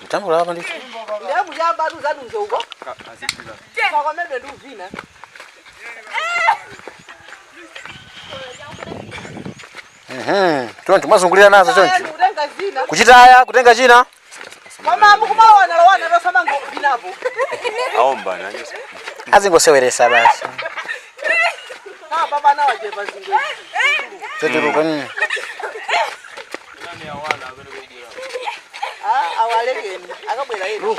Tambula hapa ndiko. Ndio mjamba tu zadunze huko. Azipila. Kwa mebe ndu vina. Tumazungulira nazo choncho. Kutenga zina. Kuchitaya, kutenga china. Mama mukumawana lawana rosama ngo vinapo. Aomba nanje. Azingoseweresa basi. Baba na waje bazingo. Teturuka nini? Nani awana abere kugira. Awalegeni akabwera yero.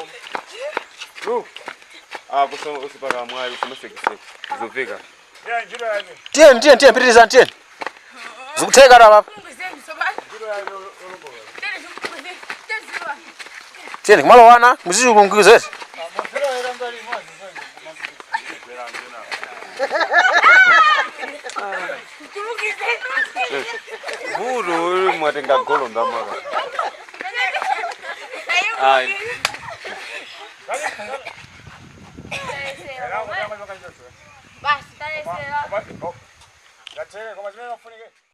Kusoma usipaka mwali kusoma sekise. Zoveka. Ya njira yake. Tieni pitiriza tieni. Zikuteka la baba. Tieni kumalo wana muziju kungize. Buru mwatenga golo ndamara. Ai. Basta, dai, Ya che, come si vede,